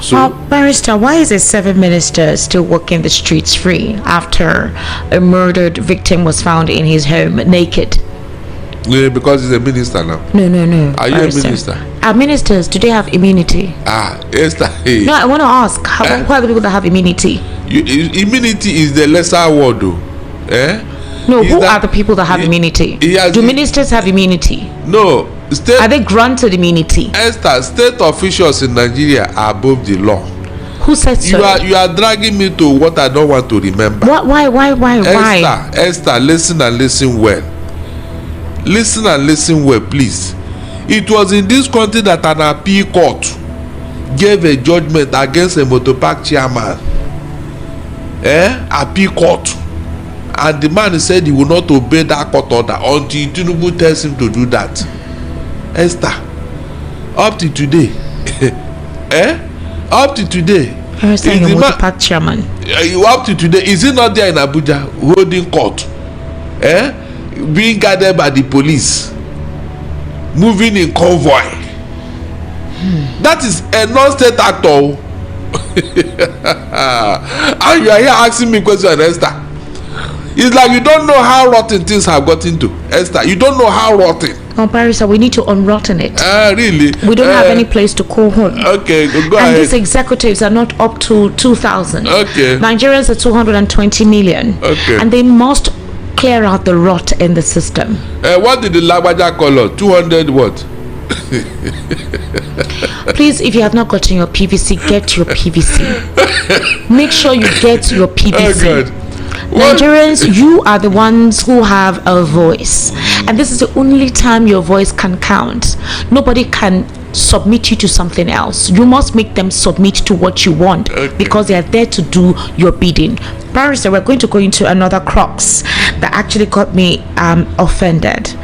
So, Barrister, why is a 7 minister still walking the streets free after a murdered victim was found in his home naked? Yeah, because he's a minister now. No. Are you a minister? Are ministers, do they have immunity? Esther. Hey. No, I want to ask, who are the people that have immunity? Immunity is the lesser word, though. No, who are the people that have immunity? Do ministers have immunity? No. Are they granted immunity? Esther, state officials in Nigeria are above the law. Who said so? You are dragging me to what I don't want to remember. Why? Esther, listen and listen well. Listen and listen well, please. It was in this country that an appeal court gave a judgment against a motor park chairman. Appeal court. And the man said he will not obey that court order until Tinubu tells him to do that. Esther, up to today, up to today, is the motor park chairman. Up to today, is he not there in Abuja holding court? Being guarded by the police, moving in convoy. That is a non-state actor. And you are here asking me questions, Esther. It's like you don't know how rotten things have gotten to. Esther, you don't know how rotten. Barrister, we need to unrotten it. Really? We don't have any place to call home. Okay, go ahead. And these executives are not up to 2,000. Okay. Nigerians are 220 million. Okay. And they must clear out the rot in the system. What did the Lagbaja call us? 200 what? Please, if you have not gotten your PVC, get your PVC. Make sure you get your PVC. Oh, Nigerians, you are the ones who have a voice, and this is the only time your voice can count. Nobody can submit you to something else. You must make them submit to what you want, because they are there to do your bidding. Barrister, we're going to go into another crux that actually got me offended,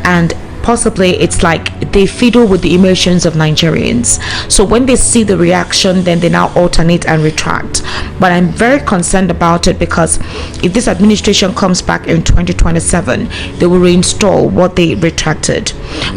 and possibly it's like they fiddle with the emotions of Nigerians. So when they see the reaction, then they now alternate and retract. But I'm very concerned about it, because if this administration comes back in 2027, they will reinstall what they retracted.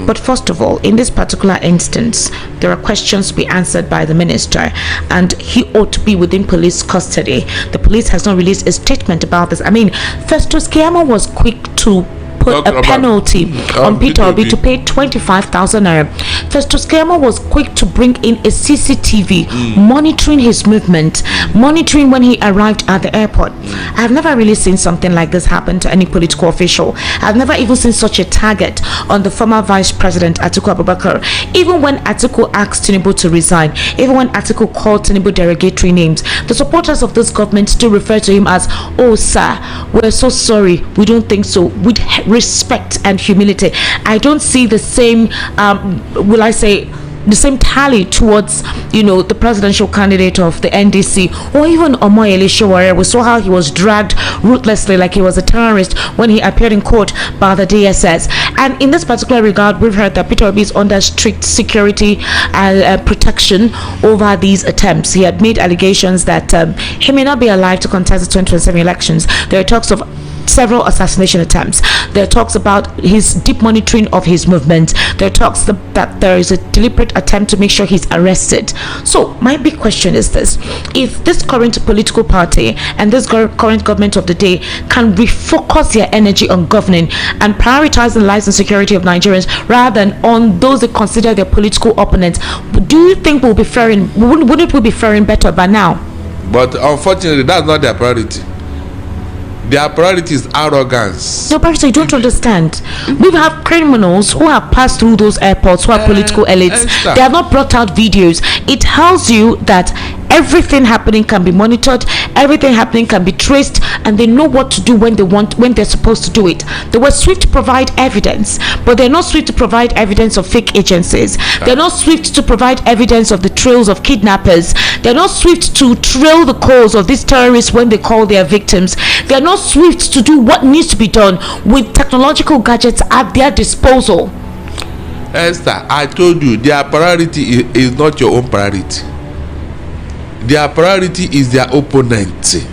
But first of all, in this particular instance, there are questions to be answered by the minister, and he ought to be within police custody. The police has not released a statement about this. I mean, Festus Keyamo was quick to put a penalty on Peter Obi to pay 25,000 naira. Festus Keyamo was quick to bring in a CCTV monitoring his movement, monitoring when he arrived at the airport. I have never really seen something like this happen to any political official. I've never even seen such a target on the former Vice President Atiku Abubakar. Even when Atiku asked Tinubu to resign, even when Atiku called Tinubu derogatory names, the supporters of this government still refer to him as, "Oh sir, we're so sorry, we don't think so," with respect and humility. I don't see the same the same tally towards, the presidential candidate of the NDC, or even Omoyele Sowore. We saw how he was dragged ruthlessly like he was a terrorist when he appeared in court by the DSS. And in this particular regard, we've heard that Peter Obi is under strict security and protection over these attempts. He had made allegations that he may not be alive to contest the 2027 elections. There are talks of several assassination attempts. There are talks about his deep monitoring of his movement. There are talks that there is a deliberate attempt to make sure he's arrested. So my big question is this: if this current political party and this current government of the day can refocus their energy on governing and prioritize the lives and security of Nigerians rather than on those they consider their political opponents, do you think wouldn't we be faring better by now? But unfortunately, that's not their priority. Their priority is arrogance. No, but you don't understand. We have criminals who have passed through those airports, who are political elites. They have not brought out videos. It tells you that everything happening can be monitored, everything happening can be traced, and they know what to do when they're supposed to do it. They were swift to provide evidence, but they're not swift to provide evidence of fake agencies. They're not swift to provide evidence of the trails of kidnappers. They're not swift to trail the calls of these terrorists when they call their victims. They're not swift to do what needs to be done with technological gadgets at their disposal. Esther, I told you, their priority is not your own priority. Their priority is their opponent.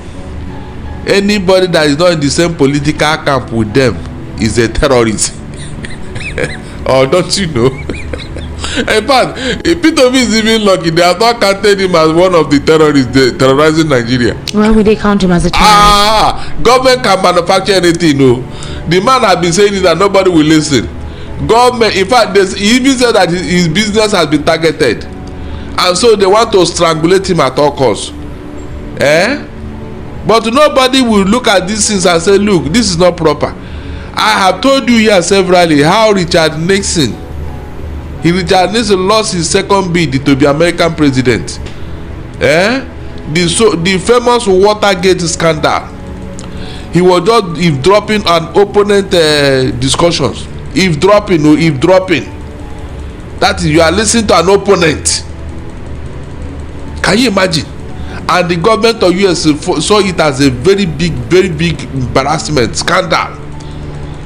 Anybody that is not in the same political camp with them is a terrorist. Or don't you know? In fact, P2B is even lucky. They have not counted him as one of the terrorists terrorizing Nigeria. Why would they count him as a terrorist? Government can manufacture anything. No, the man has been saying it and nobody will listen. Government, in fact, he even said that his business has been targeted, and so they want to strangulate him at all costs. But nobody will look at these things and say, look, this is not proper. I have told you here severally how Richard Nixon lost his second bid to be American president. The famous Watergate scandal. He was just eavesdropping on opponent discussions. Eavesdropping. That is, you are listening to an opponent. Can you imagine? And the government of US saw it as a very big embarrassment, scandal.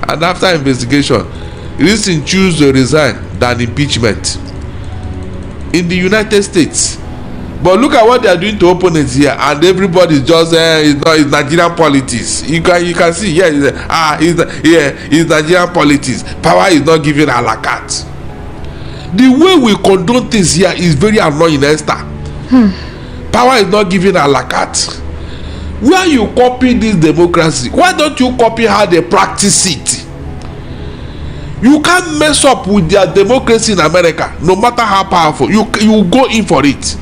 And after investigation, Nixon chose to resign than impeachment in the United States. But look at what they are doing to opponents here, and everybody is just it's Nigerian politics. You can see it's Nigerian politics. Power is not given a la carte. The way we condone things here is very annoying, Esther. Power is not given a la carte. Where you copy this democracy, why don't you copy how they practice it? You can't mess up with their democracy in America, no matter how powerful. You go in for it.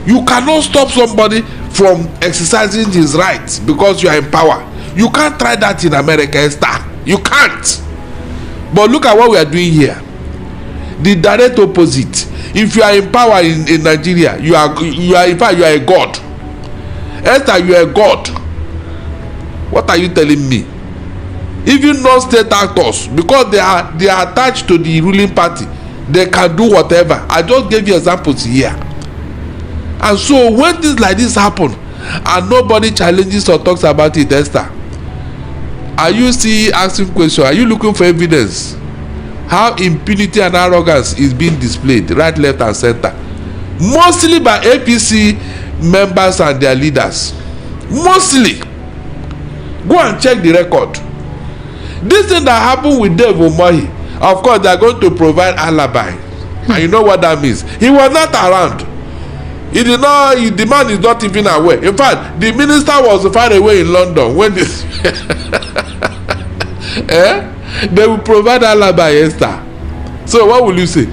You cannot stop somebody from exercising his rights because you are in power. You can't try that in America, Esther. You can't. But look at what we are doing here. The direct opposite. If you are in power in Nigeria, you are in fact you are a god. Esther, you are a god. What are you telling me? Even non-state actors, because they are attached to the ruling party, they can do whatever. I just gave you examples here. And so when things like this happen and nobody challenges or talks about it, Esther, are you still asking questions? Are you looking for evidence how impunity and arrogance is being displayed right, left and center, mostly by APC members and their leaders? Mostly. Go and check the record. This thing that happened with Dave Umahi, of course they are going to provide alibi. And you know what that means? He was not around. He did not. The man is not even aware. In fact, the minister was far away in London when this they will provide alibi, Esther. So what will you say?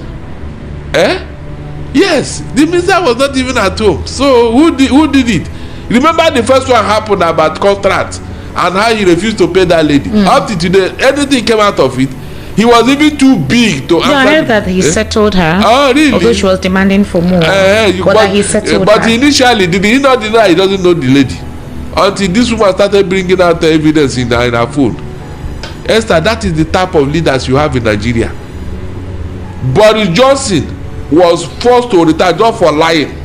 Yes, the minister was not even at home. So who did it? Remember the first one happened about contract and how he refused to pay that lady. Up to today, anything came out of it. He was even too big to answer. I heard that he settled her. Oh, really? Although she was demanding for more. But he settled but her. Initially, did he not deny he doesn't know the lady? Until this woman started bringing out the evidence in her phone. Esther, that is the type of leaders you have in Nigeria. Boris Johnson was forced to retire just for lying.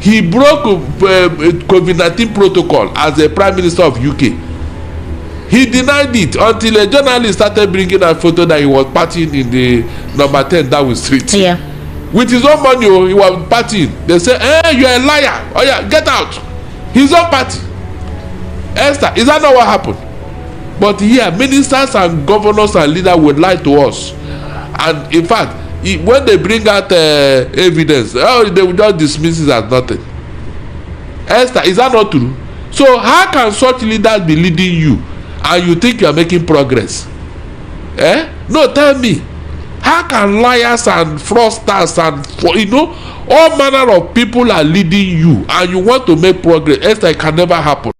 He broke COVID-19 protocol as a Prime Minister of UK. He denied it until a journalist started bringing a photo that he was partying in the number 10 Darwin Street. Yeah. With his own money, he was partying. They say, you are a liar. Oh yeah, get out. His own party. Esther, is that not what happened? But here, ministers and governors and leaders would lie to us. And in fact, when they bring out evidence, they will just dismiss it as nothing. Esther, is that not true? So how can such leaders be leading you and you think you are making progress? No, tell me. How can liars and fraudsters and all manner of people are leading you and you want to make progress? Esther, it can never happen.